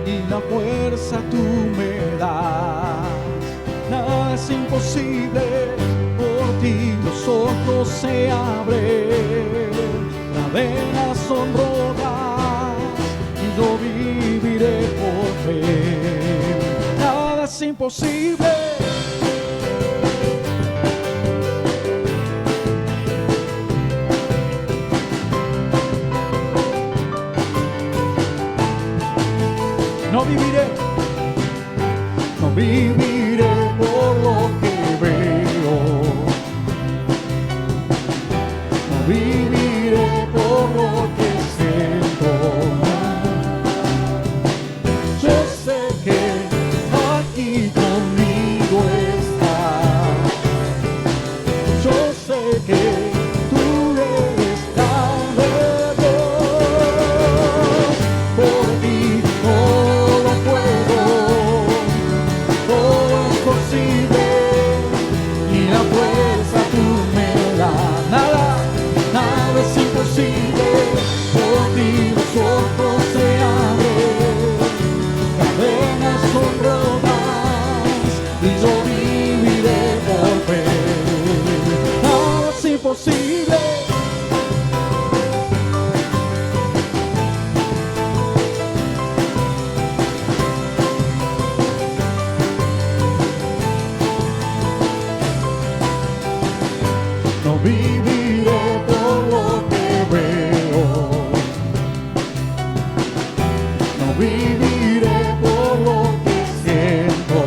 y la fuerza tú me das. Nada es imposible, por ti los ojos se abren, cadenas son rotas y yo viviré por fe. Nada es imposible. No viviré por lo que veo, no viviré por lo que siento. Yo sé que aquí conmigo estás, yo sé que tú eres grande, Dios, por ti todo puedo. Todo es posible y la fuerza tú me das. Nada es imposible, por ti los ojos se abren, cadenas son rotas y yo viviré por fe. Nada es imposible. No viviré por lo que veo, no viviré por lo que siento.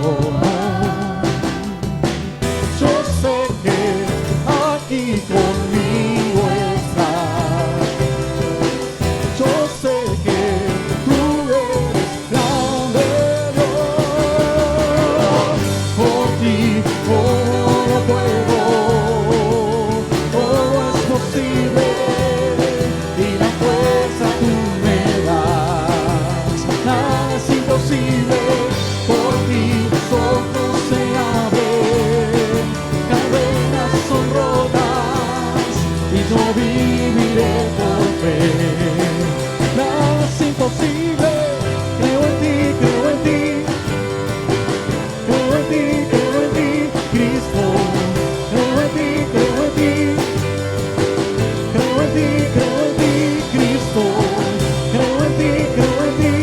Yo sé que aquí conmigo estás, yo sé que tú eres grande, Dios, por ti todo puedo. Y la fuerza tú me das. Nada es imposible, por ti los ojos se abren, cadenas son rotas y yo viviré por fe. Nada es imposible, creo en ti, creo en ti, creo en ti, creo en ti, Cristo, creo en ti, creo en ti. Creo en ti, Cristo, creo en ti, creo en ti,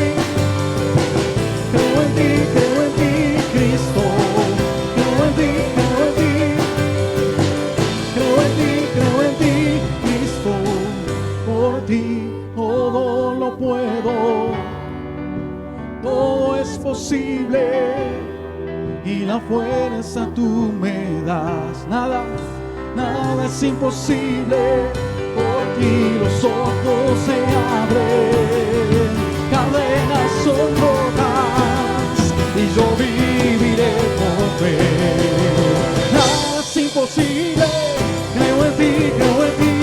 creo en ti, creo en ti, Cristo, creo en ti, creo en ti, creo en ti, creo en ti, Cristo, por ti todo lo puedo, todo es posible y la fuerza tú me das. Nada es imposible. Por ti los ojos se abren, cadenas son rotas y yo viviré por fe. Nada es imposible, creo en ti, creo en ti,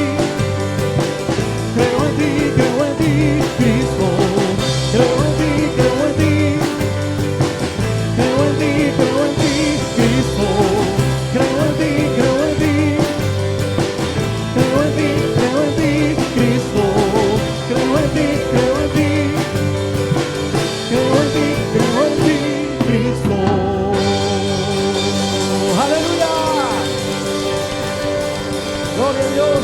creo en ti, creo en ti, Cristo, creo en ti, creo en ti, creo en ti, creo en ti, Cristo, creo en ti, creo en ti. Creo en ti, creo en ti, Cristo, creo en ti, creo en ti, creo en ti, creo en ti, Cristo. ¡Aleluya! ¡Gloria a Dios!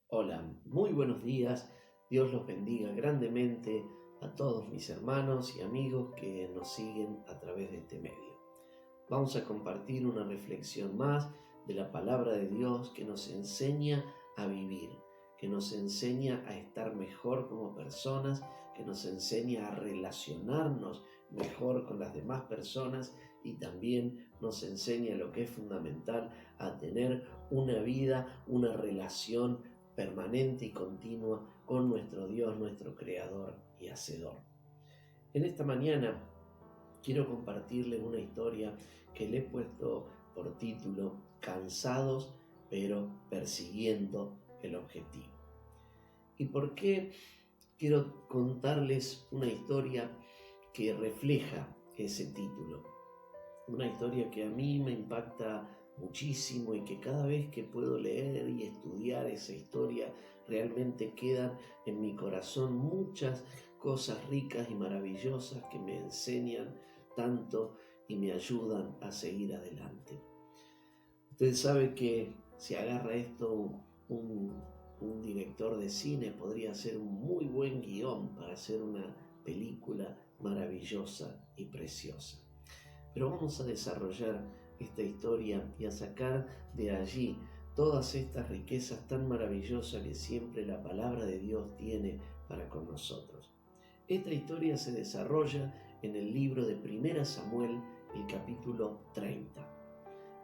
Hola, muy buenos días. Dios los bendiga grandemente a todos mis hermanos y amigos que nos siguen a través de este medio. Vamos a compartir una reflexión más de la palabra de Dios que nos enseña a vivir, que nos enseña a estar mejor como personas, que nos enseña a relacionarnos mejor con las demás personas y también nos enseña lo que es fundamental, a tener una vida, una relación permanente y continua con nuestro Dios, nuestro Creador y Hacedor. En esta mañana quiero compartirles una historia que le he puesto por título Cansados pero persiguiendo el objetivo. ¿Y por qué quiero contarles una historia que refleja ese título? Una historia que a mí me impacta muchísimo y que cada vez que puedo leer y estudiar esa historia realmente quedan en mi corazón muchas cosas ricas y maravillosas que me enseñan tanto y me ayudan a seguir adelante. Usted sabe que si agarra esto un director de cine podría hacer un muy buen guión para hacer una película maravillosa y preciosa. Pero vamos a desarrollar esta historia y a sacar de allí todas estas riquezas tan maravillosas que siempre la palabra de Dios tiene para con nosotros. Esta historia se desarrolla en el libro de 1 Samuel, el capítulo 30.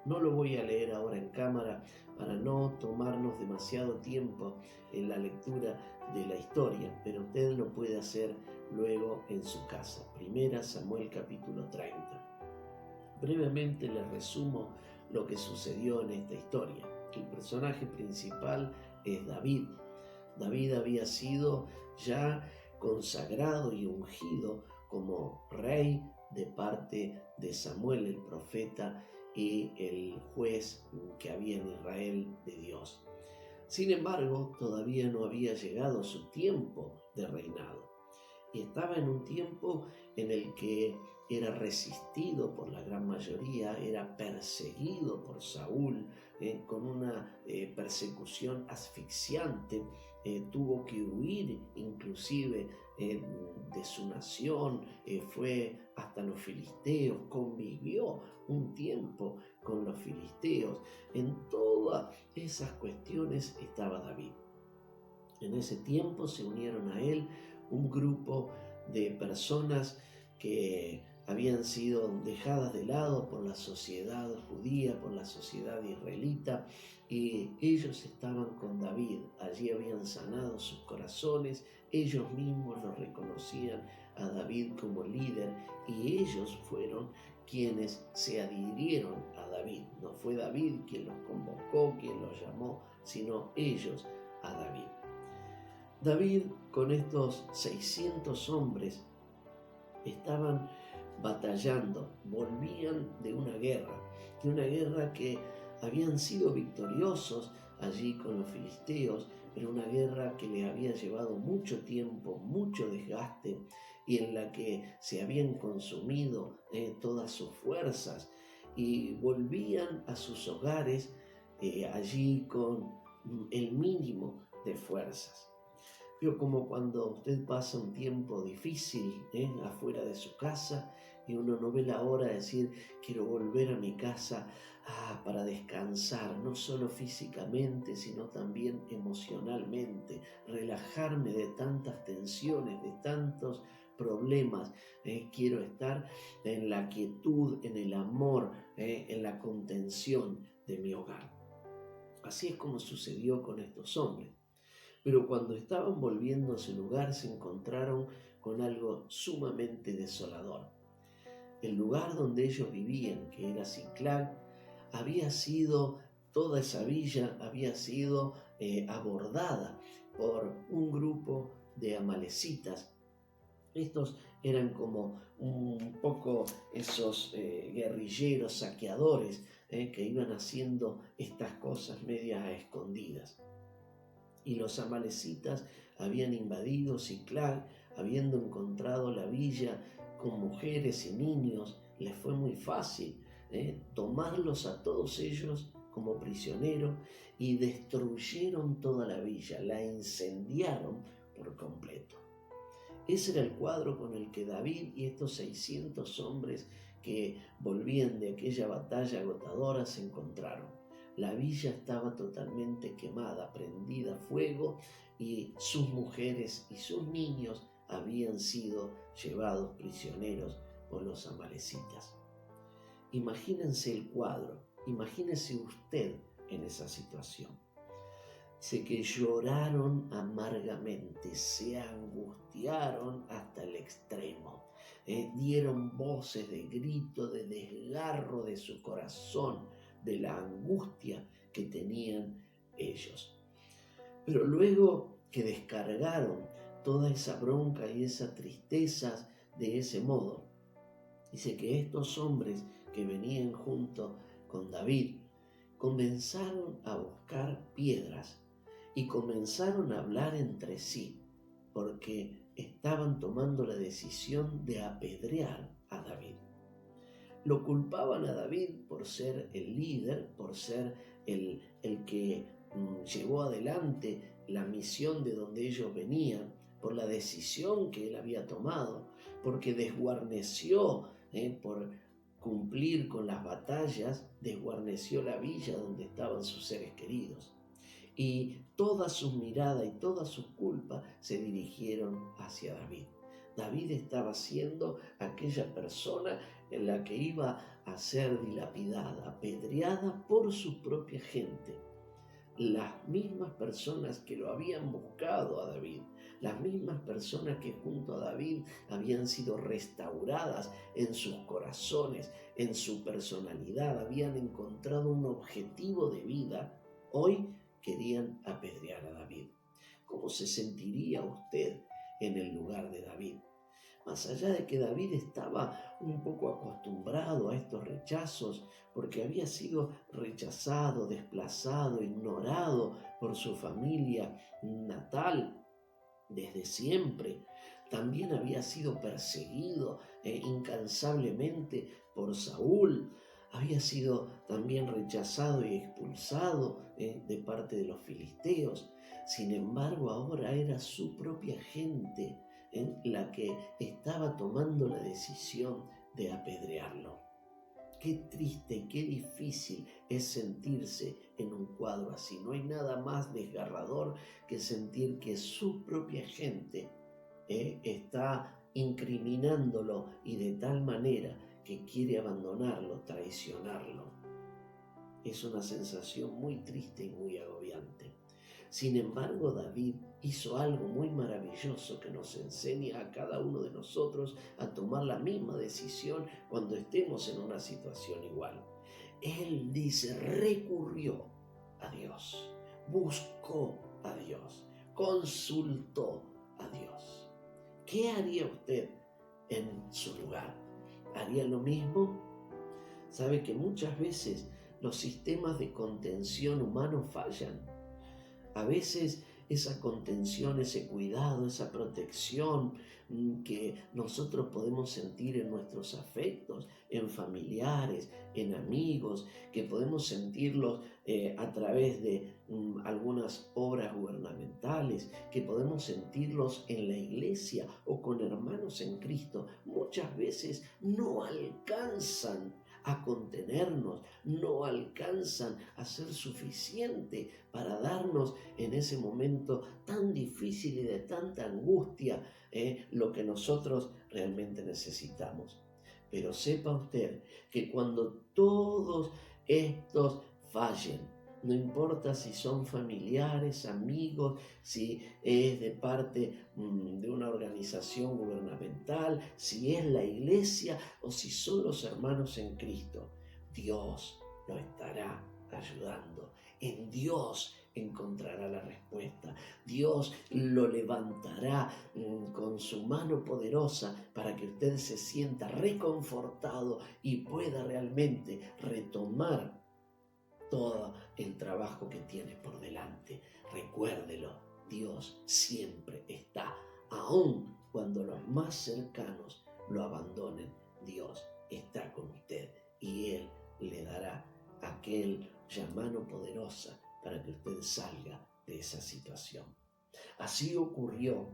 No lo voy a leer ahora en cámara para no tomarnos demasiado tiempo en la lectura de la historia, pero usted lo puede hacer luego en su casa. 1 Samuel capítulo 30. Brevemente les resumo lo que sucedió en esta historia. El personaje principal es David. David había sido ya consagrado y ungido como rey de parte de Samuel, el profeta y el juez que había en Israel de Dios. Sin embargo, todavía no había llegado su tiempo de reinado y estaba en un tiempo en el que era resistido por la gran mayoría, era perseguido por Saúl con una persecución asfixiante, tuvo que huir inclusive de su nación, fue hasta los filisteos, convivió un tiempo con los filisteos. En todas esas cuestiones estaba David. En ese tiempo se unieron a él un grupo de personas que habían sido dejadas de lado por la sociedad judía, por la sociedad israelita, y ellos estaban con David. Allí habían sanado sus corazones, ellos mismos lo reconocían a David como líder y ellos fueron quienes se adhirieron a David. No fue David quien los convocó, quien los llamó, sino ellos a David. David, con estos 600 hombres, estaban batallando, volvían de una guerra que habían sido victoriosos allí con los filisteos, pero una guerra que le había llevado mucho tiempo, mucho desgaste y en la que se habían consumido todas sus fuerzas y volvían a sus hogares allí con el mínimo de fuerzas. Pero como cuando usted pasa un tiempo difícil afuera de su casa y uno no ve la hora de decir quiero volver a mi casa para descansar, no solo físicamente sino también emocionalmente, relajarme de tantas tensiones, de tantos problemas, quiero estar en la quietud, en el amor, en la contención de mi hogar. Así es como sucedió con estos hombres. Pero cuando estaban volviendo a su lugar se encontraron con algo sumamente desolador. El lugar donde ellos vivían, que era Siclag, toda esa villa había sido abordada por un grupo de amalecitas. Estos eran como un poco esos guerrilleros saqueadores que iban haciendo estas cosas medias a escondidas. Y los amalecitas habían invadido Siclag, habiendo encontrado la villa con mujeres y niños, les fue muy fácil tomarlos a todos ellos como prisioneros y destruyeron toda la villa, la incendiaron por completo. Ese era el cuadro con el que David y estos 600 hombres que volvían de aquella batalla agotadora se encontraron. La villa estaba totalmente quemada, prendida a fuego y sus mujeres y sus niños habían sido llevados prisioneros por los amalecitas. Imagínense el cuadro, imagínese usted en esa situación. Dice que lloraron amargamente, se angustiaron hasta el extremo, dieron voces de grito, de desgarro de su corazón, de la angustia que tenían ellos. Pero luego que descargaron toda esa bronca y esa tristeza de ese modo, dice que estos hombres que venían junto con David comenzaron a buscar piedras y comenzaron a hablar entre sí, porque estaban tomando la decisión de apedrear a David. Lo culpaban a David por ser el líder, por ser el que llevó adelante la misión de donde ellos venían, por la decisión que él había tomado, porque desguarneció por cumplir con las batallas, desguarneció la villa donde estaban sus seres queridos. Y toda su mirada y toda su culpa se dirigieron hacia David. David estaba siendo aquella persona en la que iba a ser dilapidada, apedreada por su propia gente. Las mismas personas que lo habían buscado a David, las mismas personas que junto a David habían sido restauradas en sus corazones, en su personalidad, habían encontrado un objetivo de vida, hoy querían apedrear a David. ¿Cómo se sentiría usted en el lugar de David? Más allá de que David estaba un poco acostumbrado a estos rechazos, porque había sido rechazado, desplazado, ignorado por su familia natal desde siempre. También había sido perseguido incansablemente por Saúl. Había sido también rechazado y expulsado de parte de los filisteos. Sin embargo, ahora era su propia gente la que estaba tomando la decisión de apedrearlo. Qué triste y qué difícil es sentirse en un cuadro así. No hay nada más desgarrador que sentir que su propia gente está incriminándolo y de tal manera que quiere abandonarlo, traicionarlo. Es una sensación muy triste y muy agobiante. Sin embargo, David hizo algo muy maravilloso que nos enseña a cada uno de nosotros a tomar la misma decisión cuando estemos en una situación igual. Él dice, recurrió a Dios, buscó a Dios, consultó a Dios. ¿Qué haría usted en su lugar? ¿Haría lo mismo? Sabe que muchas veces los sistemas de contención humanos fallan. A veces esa contención, ese cuidado, esa protección que nosotros podemos sentir en nuestros afectos, en familiares, en amigos, que podemos sentirlos a través de algunas obras gubernamentales, que podemos sentirlos en la iglesia o con hermanos en Cristo, muchas veces no alcanzan a contenernos, no alcanzan a ser suficiente para darnos en ese momento tan difícil y de tanta angustia lo que nosotros realmente necesitamos. Pero sepa usted que cuando todos estos fallen, no importa si son familiares, amigos, si es de parte de una organización gubernamental, si es la iglesia o si son los hermanos en Cristo, Dios lo estará ayudando. En Dios encontrará la respuesta. Dios lo levantará con su mano poderosa para que usted se sienta reconfortado y pueda realmente retomar todo el trabajo que tiene por delante. Recuérdelo, Dios siempre está, aun cuando los más cercanos lo abandonen. Dios está con usted y Él le dará aquella mano poderosa para que usted salga de esa situación. Así ocurrió.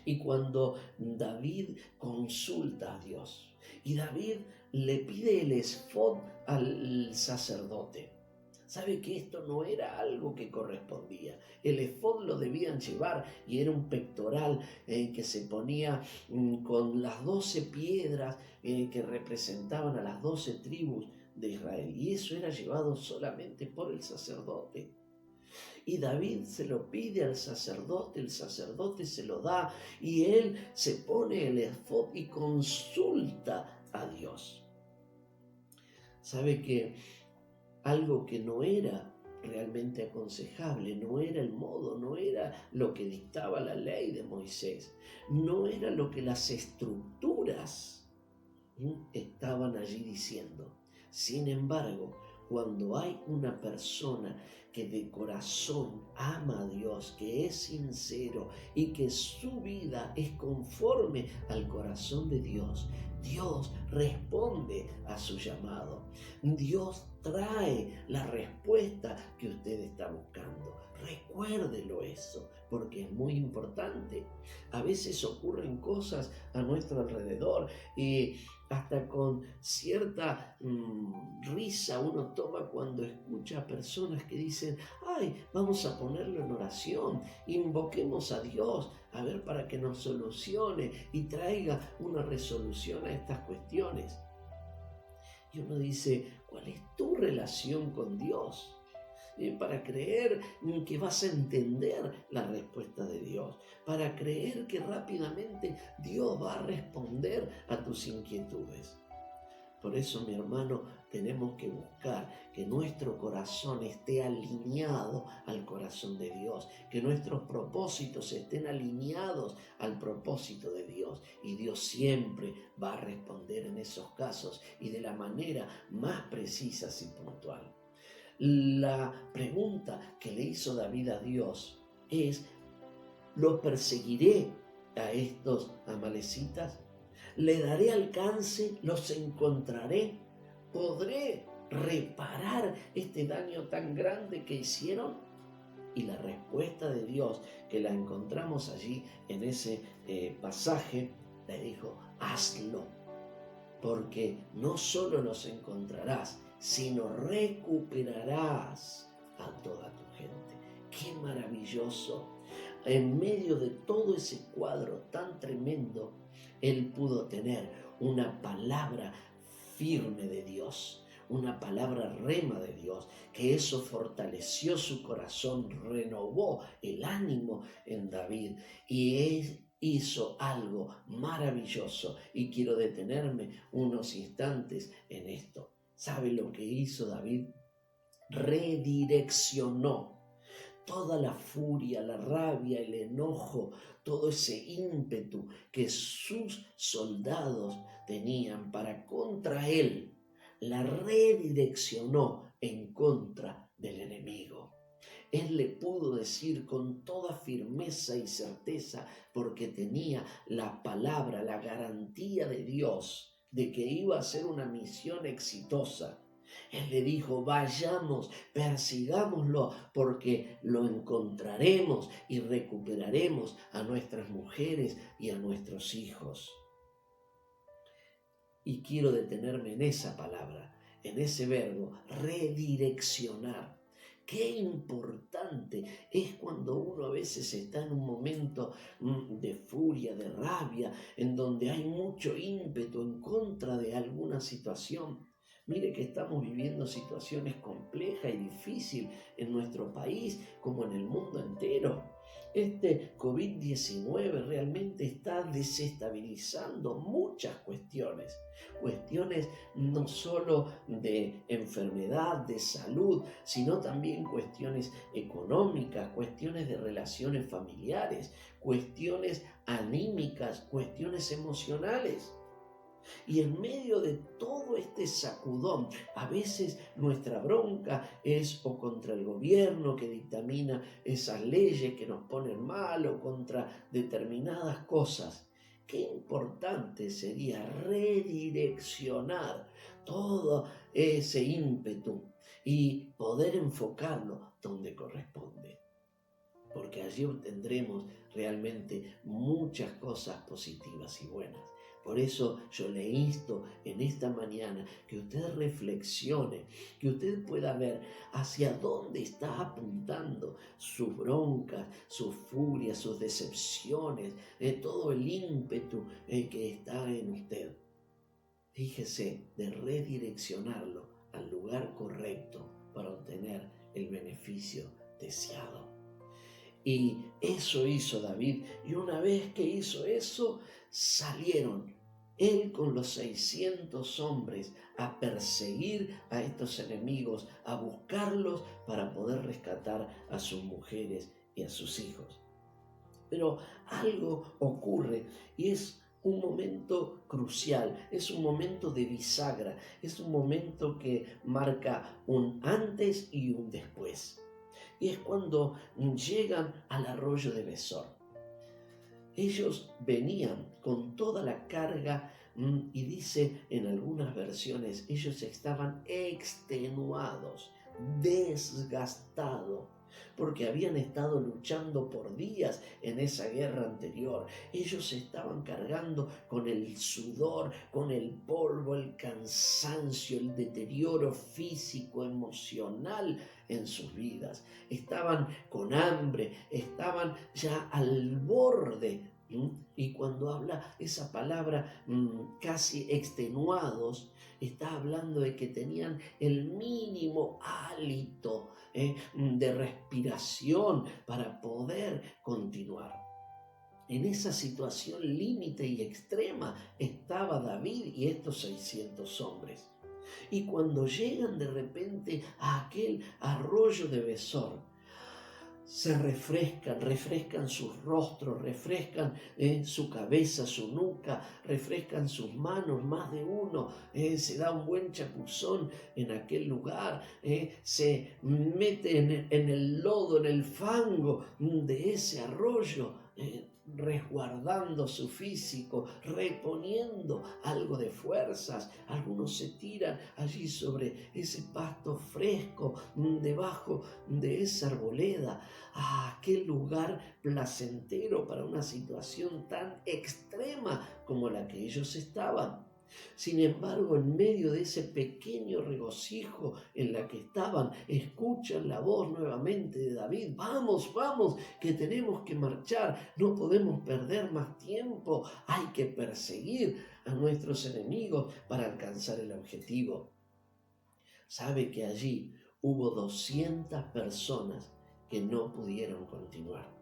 Y cuando David consulta a Dios y David le pide el efod al sacerdote, sabe que esto no era algo que correspondía. El efod lo debían llevar y era un pectoral que se ponía con las 12 piedras que representaban a las 12 tribus de Israel. Y eso era llevado solamente por el sacerdote. Y David se lo pide al sacerdote, el sacerdote se lo da y él se pone el efod y consulta a Dios. Sabe que algo que no era realmente aconsejable, no era el modo, no era lo que dictaba la ley de Moisés, no era lo que las estructuras estaban allí diciendo. Sin embargo, cuando hay una persona que de corazón ama a Dios, que es sincero y que su vida es conforme al corazón de Dios, Dios responde a su llamado. Dios trae la respuesta que usted está buscando. Recuérdelo eso, porque es muy importante. A veces ocurren cosas a nuestro alrededor y hasta con cierta risa uno toma cuando escucha a personas que dicen: ay, vamos a ponerlo en oración, invoquemos a Dios, a ver, para que nos solucione y traiga una resolución a estas cuestiones. Y uno dice: ¿cuál es tu relación con Dios? Para creer que vas a entender la respuesta de Dios, para creer que rápidamente Dios va a responder a tus inquietudes. Por eso, mi hermano, tenemos que buscar que nuestro corazón esté alineado al corazón de Dios, que nuestros propósitos estén alineados al propósito de Dios. Y Dios siempre va a responder en esos casos y de la manera más precisa y puntual. La pregunta que le hizo David a Dios es: ¿los perseguiré a estos amalecitas? ¿Le daré alcance? ¿Los encontraré? ¿Podré reparar este daño tan grande que hicieron? Y la respuesta de Dios, que la encontramos allí en ese pasaje, le dijo: hazlo, porque no solo los encontrarás, sino recuperarás a toda tu gente. ¡Qué maravilloso! En medio de todo ese cuadro tan tremendo, él pudo tener una palabra firme de Dios, una palabra rema de Dios, que eso fortaleció su corazón, renovó el ánimo en David, y él hizo algo maravilloso. Y quiero detenerme unos instantes en esto. ¿Sabe lo que hizo David? Redireccionó toda la furia, la rabia, el enojo, todo ese ímpetu que sus soldados tenían para contra él, la redireccionó en contra del enemigo. Él le pudo decir con toda firmeza y certeza, porque tenía la palabra, la garantía de Dios de que iba a ser una misión exitosa. Él le dijo: vayamos, persigámoslo, porque lo encontraremos y recuperaremos a nuestras mujeres y a nuestros hijos. Y quiero detenerme en esa palabra, en ese verbo, redireccionar. Qué importante es cuando uno a veces está en un momento de furia, de rabia, en donde hay mucho ímpetu en contra de alguna situación. Mire que estamos viviendo situaciones complejas y difíciles en nuestro país como en el mundo entero. Este COVID-19 realmente está desestabilizando muchas cuestiones no solo de enfermedad, de salud, sino también cuestiones económicas, cuestiones de relaciones familiares, cuestiones anímicas, cuestiones emocionales. Y en medio de todo este sacudón, a veces nuestra bronca es o contra el gobierno que dictamina esas leyes que nos ponen mal, o contra determinadas cosas. Qué importante sería redireccionar todo ese ímpetu y poder enfocarlo donde corresponde, porque allí obtendremos realmente muchas cosas positivas y buenas. Por eso yo le insto en esta mañana que usted reflexione, que usted pueda ver hacia dónde está apuntando sus broncas, sus furias, sus decepciones, todo el ímpetu que está en usted. Fíjese de redireccionarlo al lugar correcto para obtener el beneficio deseado. Y eso hizo David, y una vez que hizo eso, salieron él con los 600 hombres a perseguir a estos enemigos, a buscarlos para poder rescatar a sus mujeres y a sus hijos. Pero algo ocurre, y es un momento crucial, es un momento de bisagra, es un momento que marca un antes y un después. Y es cuando llegan al arroyo de Besor. Ellos venían con toda la carga y dice en algunas versiones, ellos estaban extenuados, desgastados, porque habían estado luchando por días en esa guerra anterior. Ellos estaban cargando con el sudor, con el polvo, el cansancio, el deterioro físico, emocional en sus vidas. Estaban con hambre, estaban ya al borde. Y cuando habla esa palabra casi extenuados, está hablando de que tenían el mínimo hálito de respiración para poder continuar. En esa situación límite y extrema estaba David y estos 600 hombres. Y cuando llegan de repente a aquel arroyo de Besor, se refrescan sus rostros, refrescan su cabeza, su nuca, refrescan sus manos, más de uno se da un buen chapuzón en aquel lugar, se mete en el lodo, en el fango de ese arroyo, resguardando su físico, reponiendo algo de fuerzas. Algunos se tiran allí sobre ese pasto fresco, debajo de esa arboleda, a aquel lugar placentero para una situación tan extrema como la que ellos estaban. Sin embargo, en medio de ese pequeño regocijo en la que estaban, escuchan la voz nuevamente de David: vamos, vamos, que tenemos que marchar, no podemos perder más tiempo, hay que perseguir a nuestros enemigos para alcanzar el objetivo. Sabe que allí hubo 200 personas que no pudieron continuar.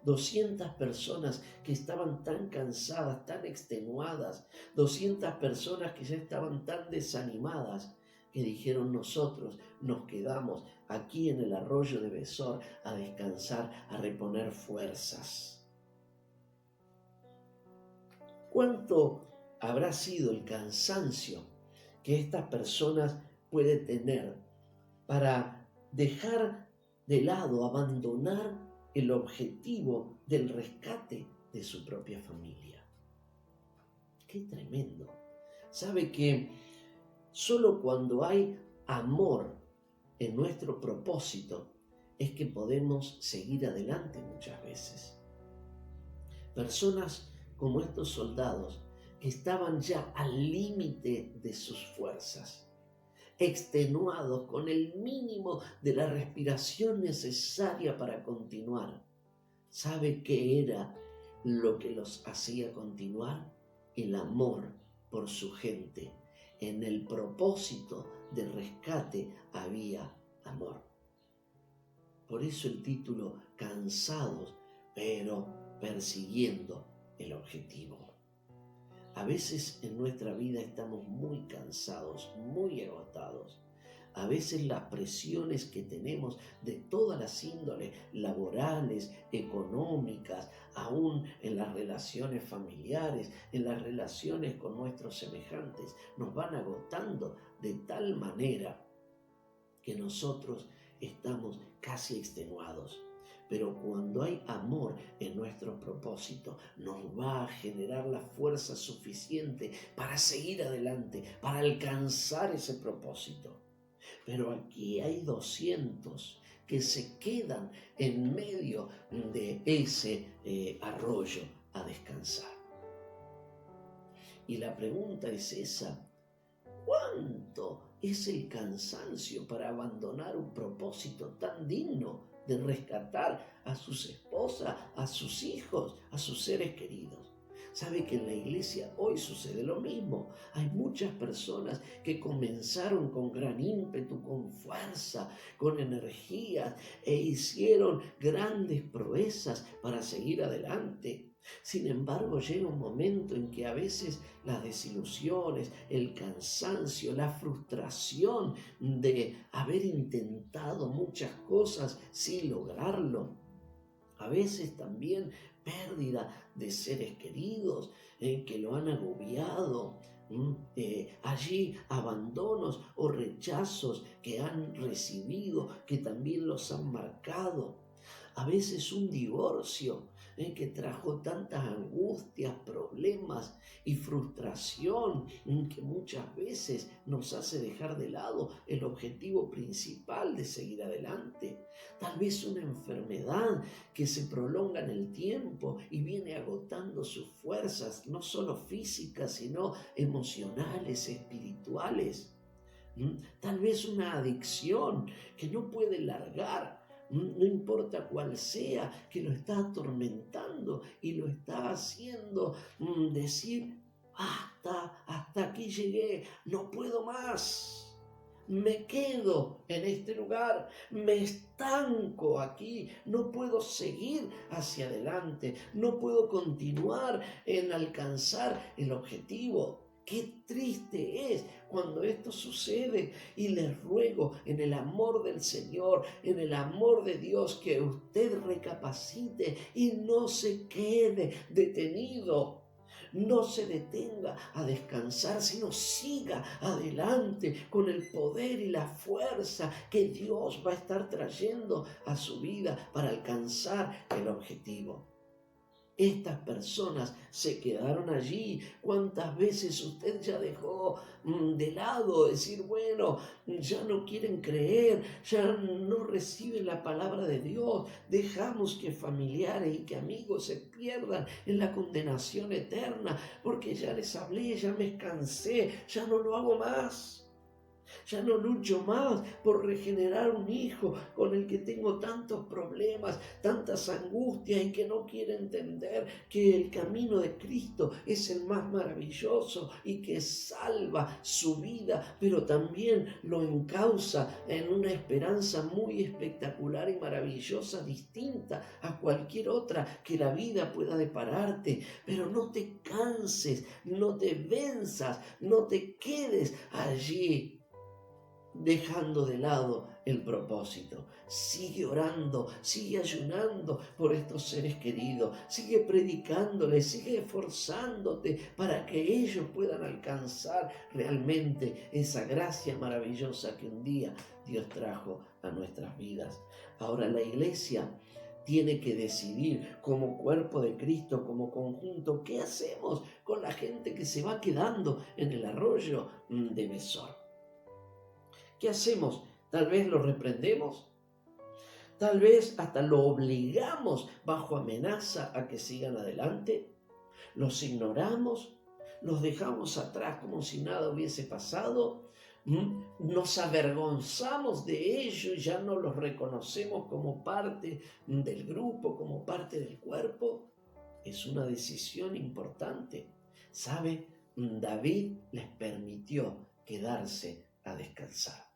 200 personas que estaban tan cansadas, tan extenuadas, 200 personas que ya estaban tan desanimadas, que dijeron: nosotros nos quedamos aquí en el arroyo de Besor a descansar, a reponer fuerzas. ¿Cuánto habrá sido el cansancio que estas personas pueden tener para dejar de lado, abandonar el objetivo del rescate de su propia familia? ¡Qué tremendo! Sabe que solo cuando hay amor en nuestro propósito es que podemos seguir adelante muchas veces. Personas como estos soldados que estaban ya al límite de sus fuerzas, extenuados con el mínimo de la respiración necesaria para continuar. ¿Sabe qué era lo que los hacía continuar? El amor por su gente. En el propósito de rescate había amor. Por eso el título: cansados, pero persiguiendo el objetivo. A veces en nuestra vida estamos muy cansados, muy agotados. A veces las presiones que tenemos de todas las índoles, laborales, económicas, aún en las relaciones familiares, en las relaciones con nuestros semejantes, nos van agotando de tal manera que nosotros estamos casi extenuados. Pero cuando hay amor en nuestro propósito, nos va a generar la fuerza suficiente para seguir adelante, para alcanzar ese propósito. Pero aquí hay 200 que se quedan en medio de ese arroyo a descansar. Y la pregunta es esa: ¿cuánto es el cansancio para abandonar un propósito tan digno de rescatar a sus esposas, a sus hijos, a sus seres queridos? Sabe que en la iglesia hoy sucede lo mismo. Hay muchas personas que comenzaron con gran ímpetu, con fuerza, con energía, e hicieron grandes proezas para seguir adelante. Sin embargo, llega un momento en que a veces las desilusiones, el cansancio, la frustración de haber intentado muchas cosas sin lograrlo, A veces también pérdida de seres queridos que lo han agobiado. Allí abandonos o rechazos que han recibido, que también los han marcado. A veces un divorcio que trajo tantas angustias, problemas y frustración que muchas veces nos hace dejar de lado el objetivo principal de seguir adelante. Tal vez una enfermedad que se prolonga en el tiempo y viene agotando sus fuerzas, no solo físicas, sino emocionales, espirituales. Tal vez una adicción que no puede largar. No importa cuál sea, que lo está atormentando y lo está haciendo decir, hasta aquí llegué, no puedo más. Me quedo en este lugar, me estanco aquí, no puedo seguir hacia adelante, no puedo continuar en alcanzar el objetivo. Qué triste es cuando esto sucede, y les ruego en el amor del Señor, en el amor de Dios, que usted recapacite y no se quede detenido. No se detenga a descansar, sino siga adelante con el poder y la fuerza que Dios va a estar trayendo a su vida para alcanzar el objetivo. Estas personas se quedaron allí. ¿Cuántas veces usted ya dejó de lado decir, bueno, ya no quieren creer, ya no reciben la palabra de Dios? Dejamos que familiares y que amigos se pierdan en la condenación eterna porque ya les hablé, ya me cansé, ya no lo hago más. Ya no lucho más por regenerar un hijo con el que tengo tantos problemas, tantas angustias, y que no quiere entender que el camino de Cristo es el más maravilloso y que salva su vida, pero también lo encausa en una esperanza muy espectacular y maravillosa, distinta a cualquier otra que la vida pueda depararte. Pero no te canses, no te venzas, no te quedes allí dejando de lado el propósito. Sigue orando, sigue ayunando por estos seres queridos, sigue predicándoles, sigue esforzándote para que ellos puedan alcanzar realmente esa gracia maravillosa que un día Dios trajo a nuestras vidas. Ahora la iglesia tiene que decidir como cuerpo de Cristo, como conjunto, ¿qué hacemos con la gente que se va quedando en el arroyo de Besor? ¿Qué hacemos? Tal vez lo reprendemos, tal vez hasta lo obligamos bajo amenaza a que sigan adelante, los ignoramos, los dejamos atrás como si nada hubiese pasado, nos avergonzamos de ellos y ya no los reconocemos como parte del grupo, como parte del cuerpo. Es una decisión importante. ¿Sabe? David les permitió quedarse a descansar.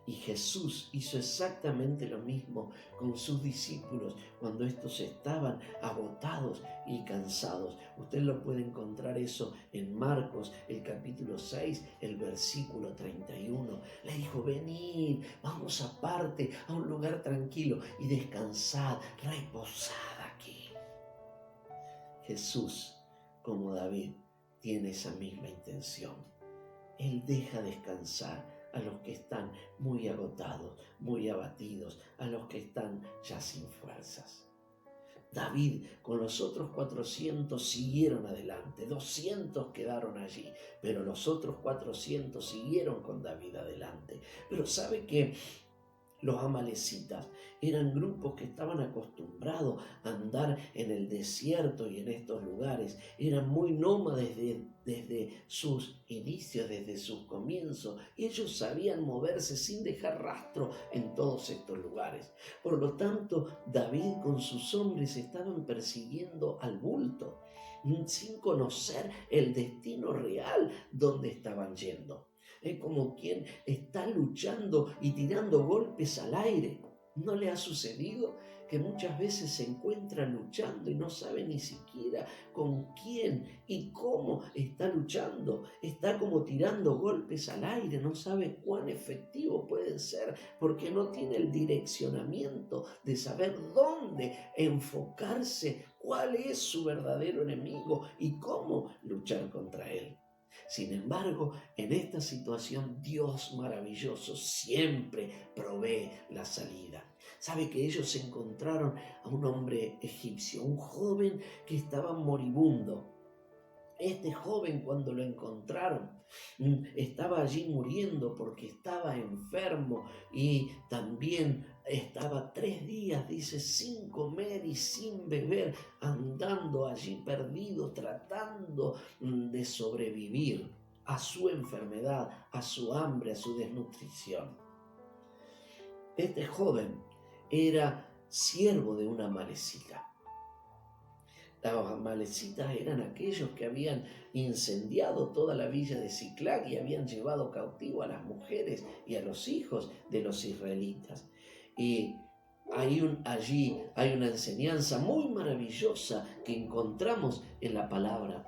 Y Jesús hizo exactamente lo mismo con sus discípulos cuando estos estaban agotados y cansados. Usted lo puede encontrar eso en Marcos, el capítulo 6, el versículo 31. Le dijo, venid, vamos aparte a un lugar tranquilo y descansad, reposad aquí. Jesús, como David, tiene esa misma intención. Él deja descansar a los que están muy agotados, muy abatidos, a los que están ya sin fuerzas. David con los otros 400 siguieron adelante, 200 quedaron allí, pero los otros 400 siguieron con David adelante. Pero ¿sabe qué? Los amalecitas eran grupos que estaban acostumbrados a andar en el desierto y en estos lugares. Eran muy nómades desde sus inicios, desde sus comienzos. Y ellos sabían moverse sin dejar rastro en todos estos lugares. Por lo tanto, David con sus hombres estaban persiguiendo al bulto, sin conocer el destino real donde estaban yendo. Es como quien está luchando y tirando golpes al aire. ¿No le ha sucedido que muchas veces se encuentra luchando y no sabe ni siquiera con quién y cómo está luchando? Está como tirando golpes al aire, no sabe cuán efectivo pueden ser porque no tiene el direccionamiento de saber dónde enfocarse, cuál es su verdadero enemigo y cómo luchar contra él. Sin embargo, en esta situación, Dios maravilloso siempre provee la salida. Sabe que ellos encontraron a un hombre egipcio, un joven que estaba moribundo. Este joven, cuando lo encontraron, estaba allí muriendo porque estaba enfermo y también estaba 3 días, dice, sin comer y sin beber, andando allí perdido, tratando de sobrevivir a su enfermedad, a su hambre, a su desnutrición. Este joven era siervo de una amalecita. Las amalecitas eran aquellos que habían incendiado toda la villa de Siclag y habían llevado cautivo a las mujeres y a los hijos de los israelitas. Y allí hay una enseñanza muy maravillosa que encontramos en la palabra.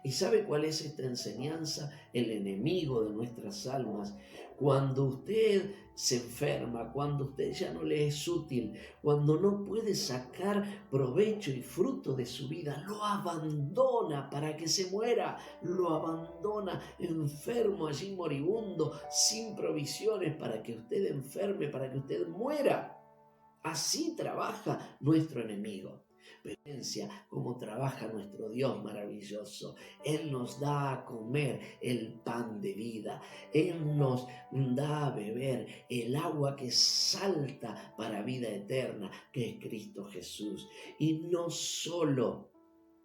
¿Y sabe cuál es esta enseñanza? El enemigo de nuestras almas. Cuando usted se enferma, cuando usted ya no le es útil, cuando no puede sacar provecho y fruto de su vida, lo abandona para que se muera, lo abandona enfermo, allí moribundo, sin provisiones, para que usted enferme, para que usted muera. Así trabaja nuestro enemigo. Como trabaja nuestro Dios maravilloso. Él nos da a comer el pan de vida. Él nos da a beber el agua que salta para vida eterna, que es Cristo Jesús. Y no solo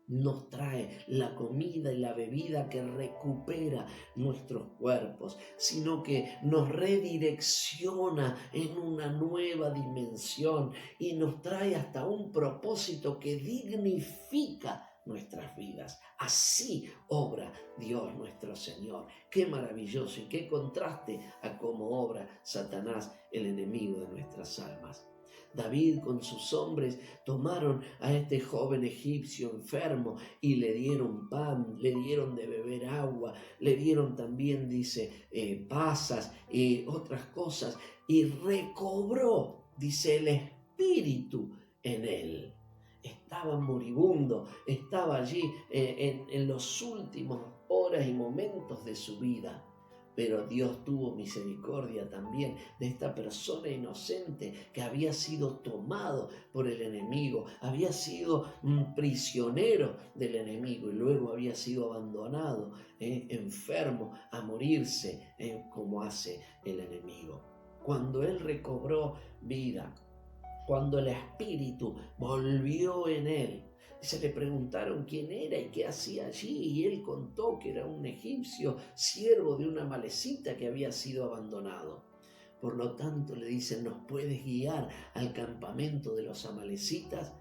nos trae la comida y la bebida que recupera nuestros cuerpos, sino que nos redirecciona en una nueva dimensión y nos trae hasta un propósito que dignifica nuestras vidas. Así obra Dios nuestro Señor. Qué maravilloso y qué contraste a cómo obra Satanás, el enemigo de nuestras almas. David con sus hombres tomaron a este joven egipcio enfermo y le dieron pan, le dieron de beber agua, le dieron también, dice, pasas y otras cosas, y recobró, dice, el espíritu en él. Estaba moribundo, estaba allí en los últimos horas y momentos de su vida. Pero Dios tuvo misericordia también de esta persona inocente que había sido tomado por el enemigo, había sido prisionero del enemigo y luego había sido abandonado, enfermo, a morirse como hace el enemigo. Cuando él recobró vida, cuando el espíritu volvió en él, se le preguntaron quién era y qué hacía allí, y él contó que era un egipcio, siervo de una amalecita que había sido abandonado. Por lo tanto le dicen, ¿nos puedes guiar al campamento de los amalecitas?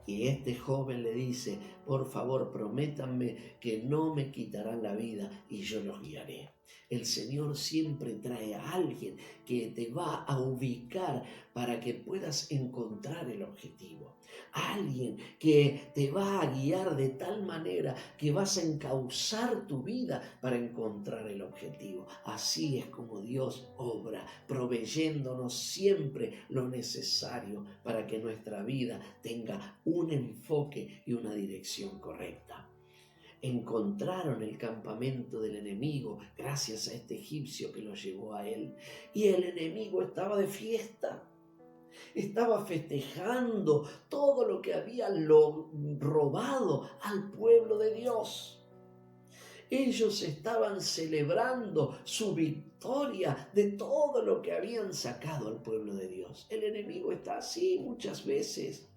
Y este joven le dice, por favor, prométanme que no me quitarán la vida y yo los guiaré. El Señor siempre trae a alguien que te va a ubicar para que puedas encontrar el objetivo. Alguien que te va a guiar de tal manera que vas a encauzar tu vida para encontrar el objetivo. Así es como Dios obra, proveyéndonos siempre lo necesario para que nuestra vida tenga un enfoque y una dirección correcta. Encontraron el campamento del enemigo gracias a este egipcio que lo llevó a él. Y el enemigo estaba de fiesta. Estaba festejando todo lo que había robado al pueblo de Dios. Ellos estaban celebrando su victoria de todo lo que habían sacado al pueblo de Dios. El enemigo está así muchas veces,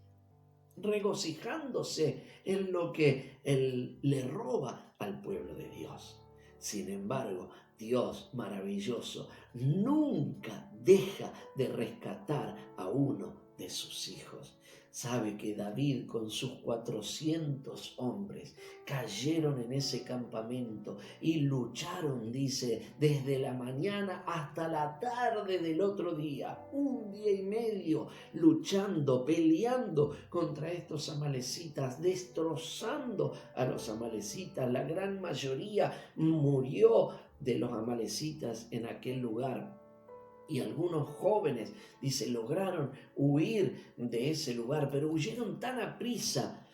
regocijándose en lo que él le roba al pueblo de Dios. Sin embargo, Dios maravilloso nunca deja de rescatar a uno de sus hijos. sabe que David con sus 400 hombres cayeron en ese campamento y lucharon, dice, desde la mañana hasta la tarde del otro día, 1 día y medio, luchando, peleando contra estos amalecitas, destrozando a los amalecitas. La gran mayoría murió de los amalecitas en aquel lugar. Y algunos jóvenes, dice, lograron huir de ese lugar, pero huyeron tan aprisa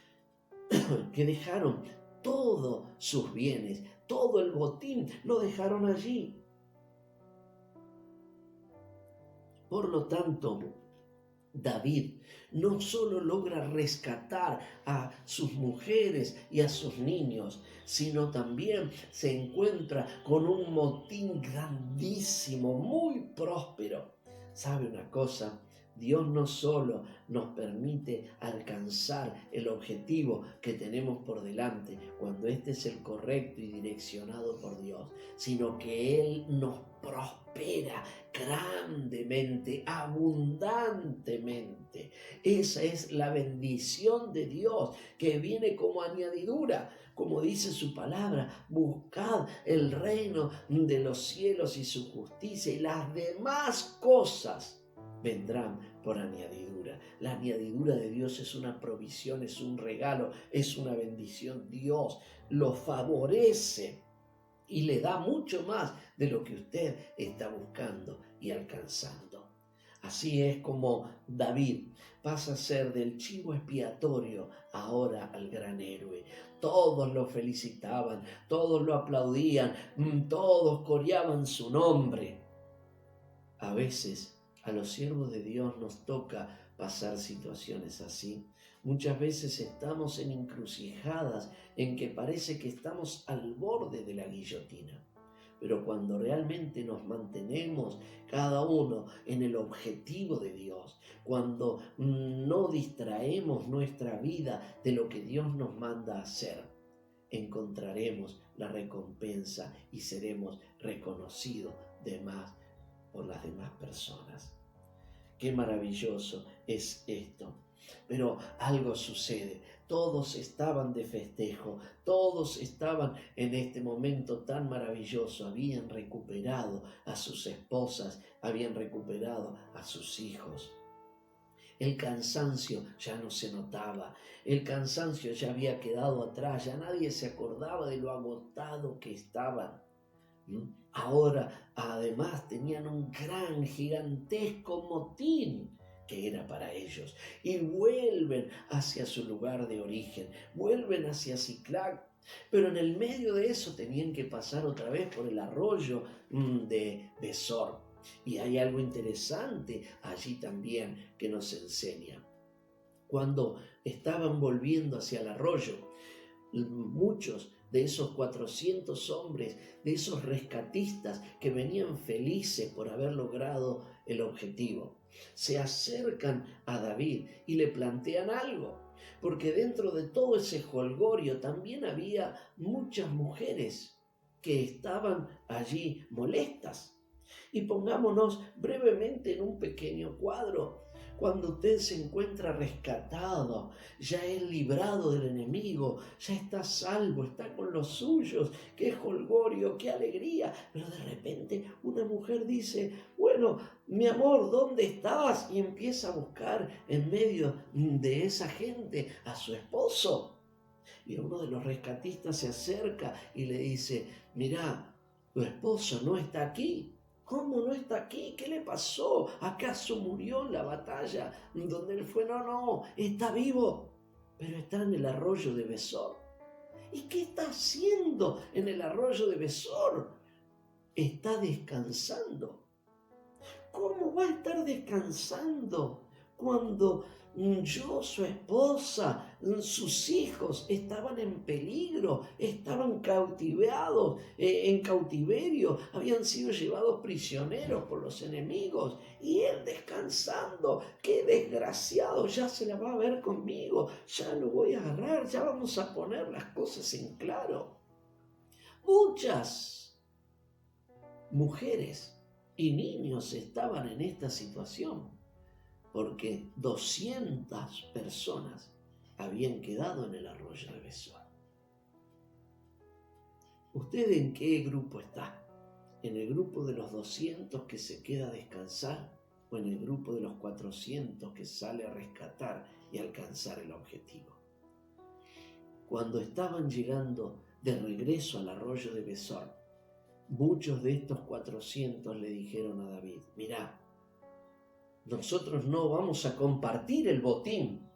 que dejaron todos sus bienes, todo el botín, lo dejaron allí. Por lo tanto, David no solo logra rescatar a sus mujeres y a sus niños, sino también se encuentra con un motín grandísimo, muy próspero. ¿Sabe una cosa? Dios no solo nos permite alcanzar el objetivo que tenemos por delante, cuando este es el correcto y direccionado por Dios, sino que Él nos prospera grandemente, abundantemente. Esa es la bendición de Dios que viene como añadidura. Como dice su palabra, buscad el reino de los cielos y su justicia, y las demás cosas vendrán por añadidura. La añadidura de Dios es una provisión, es un regalo, es una bendición. Dios lo favorece y le da mucho más de lo que usted está buscando y alcanzando. Así es como David pasa a ser del chivo expiatorio ahora al gran héroe. Todos lo felicitaban, todos lo aplaudían, todos coreaban su nombre. A veces a los siervos de Dios nos toca pasar situaciones así. Muchas veces estamos en encrucijadas en que parece que estamos al borde de la guillotina. Pero cuando realmente nos mantenemos cada uno en el objetivo de Dios, cuando no distraemos nuestra vida de lo que Dios nos manda a hacer, encontraremos la recompensa y seremos reconocidos por las demás personas. Qué maravilloso es esto. Pero algo sucede. Todos estaban de festejo, todos estaban en este momento tan maravilloso. Habían recuperado a sus esposas, habían recuperado a sus hijos. El cansancio ya no se notaba, el cansancio ya había quedado atrás, ya nadie se acordaba de lo agotado que estaban. Ahora, además, tenían un gran, gigantesco motín que era para ellos, y vuelven hacia su lugar de origen, vuelven hacia Siclag, pero en el medio de eso tenían que pasar otra vez por el arroyo de Besor. Y hay algo interesante allí también que nos enseña. Cuando estaban volviendo hacia el arroyo, muchos de esos 400 hombres, de esos rescatistas que venían felices por haber logrado el objetivo, se acercan a David y le plantean algo, porque dentro de todo ese jolgorio también había muchas mujeres que estaban allí molestas. Y pongámonos brevemente en un pequeño cuadro. Cuando usted se encuentra rescatado, ya es librado del enemigo, ya está salvo, está con los suyos, qué jolgorio, qué alegría. Pero de repente una mujer dice, bueno, mi amor, ¿dónde estabas? Y empieza a buscar en medio de esa gente a su esposo. Y uno de los rescatistas se acerca y le dice, mirá, tu esposo no está aquí. ¿Cómo no está aquí? ¿Qué le pasó? ¿Acaso murió en la batalla donde él fue? No, está vivo, pero está en el arroyo de Besor. ¿Y qué está haciendo en el arroyo de Besor? Está descansando. ¿Cómo va a estar descansando cuando yo, su esposa, sus hijos estaban en peligro, estaban cautivados, en cautiverio, habían sido llevados prisioneros por los enemigos, y él descansando? ¡Qué desgraciado! Ya se la va a ver conmigo, ya lo voy a agarrar, ya vamos a poner las cosas en claro. Muchas mujeres y niños estaban en esta situación. porque 200 personas habían quedado en el arroyo de Besor. ¿Usted en qué grupo está? ¿En el grupo de los 200 que se queda a descansar o en el grupo de los 400 que sale a rescatar y alcanzar el objetivo? Cuando estaban llegando de regreso al arroyo de Besor, muchos de estos 400 le dijeron a David: mirá, nosotros no vamos a compartir el botín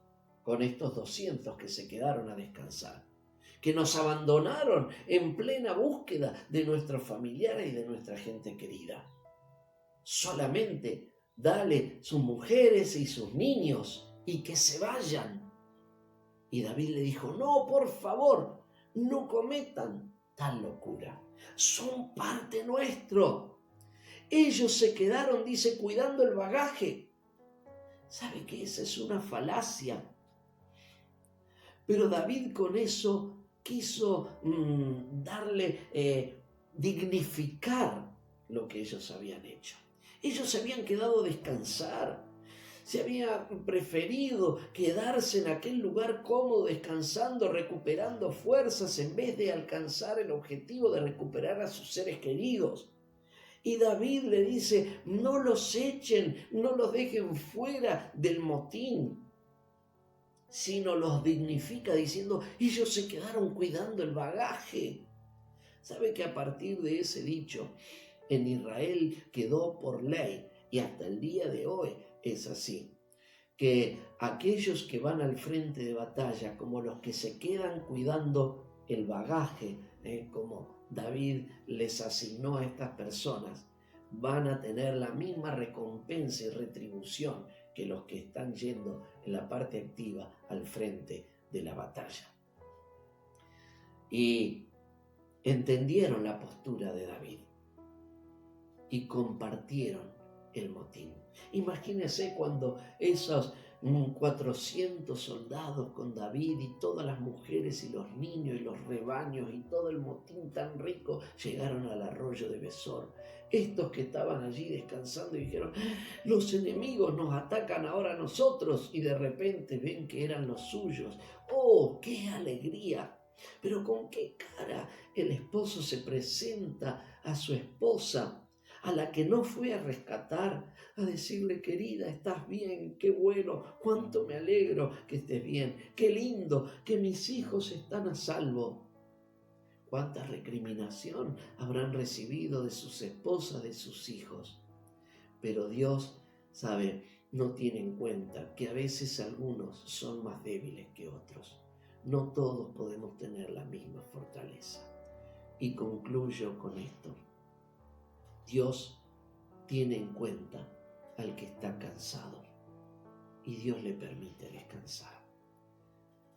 con estos 200 que se quedaron a descansar, que nos abandonaron en plena búsqueda de nuestros familiares y de nuestra gente querida. Solamente dale sus mujeres y sus niños y que se vayan. Y David le dijo: no, por favor, no cometan tal locura. Son parte nuestro. Ellos se quedaron, dice, cuidando el bagaje. ¿Sabe que esa es una falacia? Pero David con eso quiso dignificar lo que ellos habían hecho. Ellos se habían quedado a descansar. Se había preferido quedarse en aquel lugar cómodo, descansando, recuperando fuerzas, en vez de alcanzar el objetivo de recuperar a sus seres queridos. Y David le dice: no los echen, no los dejen fuera del motín, sino los dignifica diciendo: ellos se quedaron cuidando el bagaje. ¿Sabe que a partir de ese dicho en Israel quedó por ley, y hasta el día de hoy es así, que aquellos que van al frente de batalla, como los que se quedan cuidando el bagaje, como David les asignó a estas personas, van a tener la misma recompensa y retribución que los que están yendo en la parte activa al frente de la batalla. Y entendieron la postura de David y compartieron el motín. Imagínense cuando esos 400 soldados con David y todas las mujeres y los niños y los rebaños y todo el motín tan rico llegaron al arroyo de Besor. Estos que estaban allí descansando y dijeron: los enemigos nos atacan ahora a nosotros, y de repente ven que eran los suyos. ¡Oh, qué alegría! Pero ¿con qué cara el esposo se presenta a su esposa, a la que no fue a rescatar, a decirle: querida, ¿estás bien? Qué bueno, cuánto me alegro que estés bien, qué lindo que mis hijos están a salvo? ¿Cuánta recriminación habrán recibido de sus esposas, de sus hijos? Pero Dios, sabe, no tiene en cuenta que a veces algunos son más débiles que otros. No todos podemos tener la misma fortaleza. Y concluyo con esto: Dios tiene en cuenta al que está cansado y Dios le permite descansar.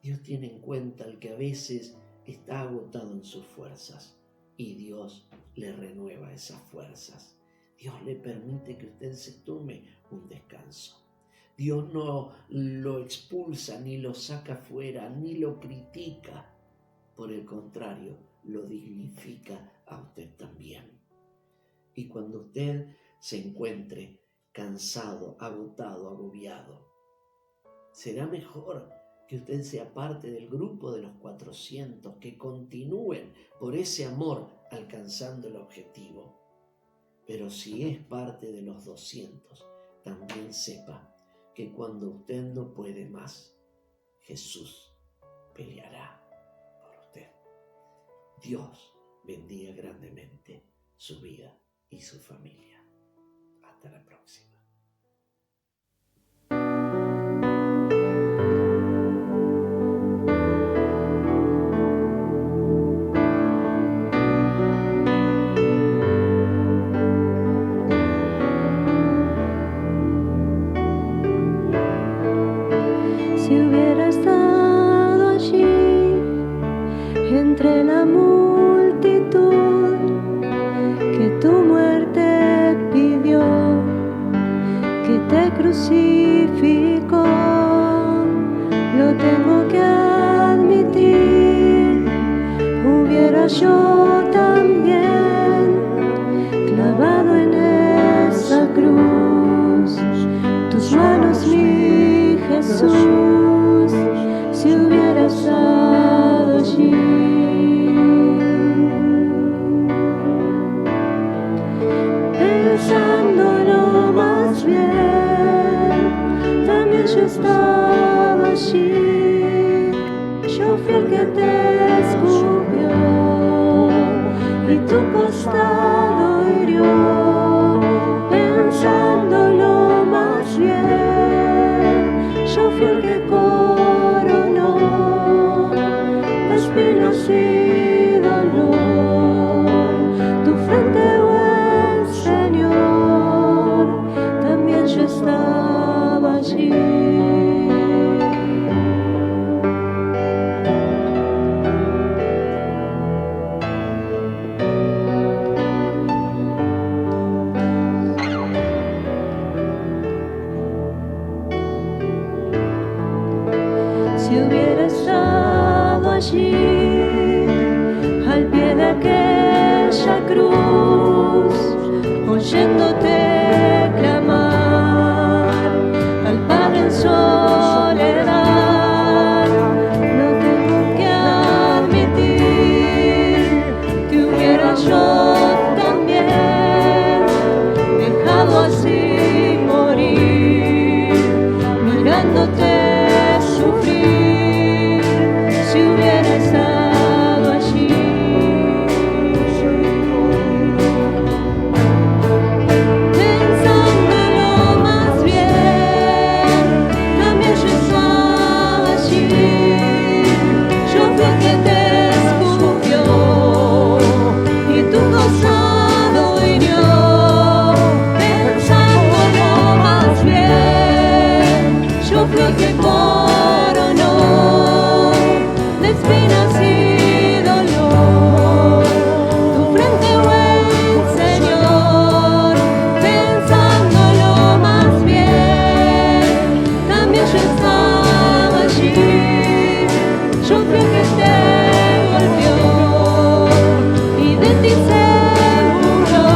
Dios tiene en cuenta al que a veces está agotado en sus fuerzas y Dios le renueva esas fuerzas. Dios le permite que usted se tome un descanso. Dios no lo expulsa, ni lo saca fuera, ni lo critica. Por el contrario, lo dignifica a usted también. Y cuando usted se encuentre cansado, agotado, agobiado, será mejor que usted sea parte del grupo de los 400 que continúen por ese amor alcanzando el objetivo. Pero si es parte de los 200, también sepa que cuando usted no puede más, Jesús peleará por usted. Dios bendiga grandemente su vida y su familia. Hasta la próxima. Si hubiera estado allí entre la multitud que tu muerte pidió, coronó de espinas y dolor. Tu frente, buen Señor, también yo estaba allí. Si hubiera estado allí, al pie de aquella cruz, oyéndote clamar al Padre en soledad, no tengo que admitir que hubiera yo también dejado así morir, mirándote sufrir, si hubiera estado allí. Pensándolo más bien, también yo estaba allí. Yo fui el que te escupió y tu costado hirió. Pensándolo más bien, yo fui el que coronó de espinas y dolor. Tu frente, buen Señor, pensándolo más bien, también yo estaba allí. Yo fui el que te golpeó y de ti se burló.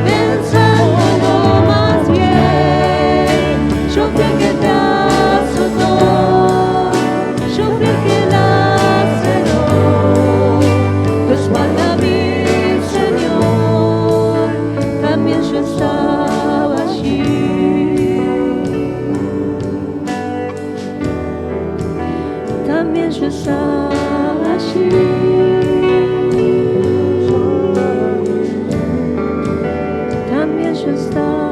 Pensándolo más bien, yo fui el que te azotó, yo fui el que laceró tu espalda, mi Señor, también yo estaba allí. También yo estaba allí. También yo estaba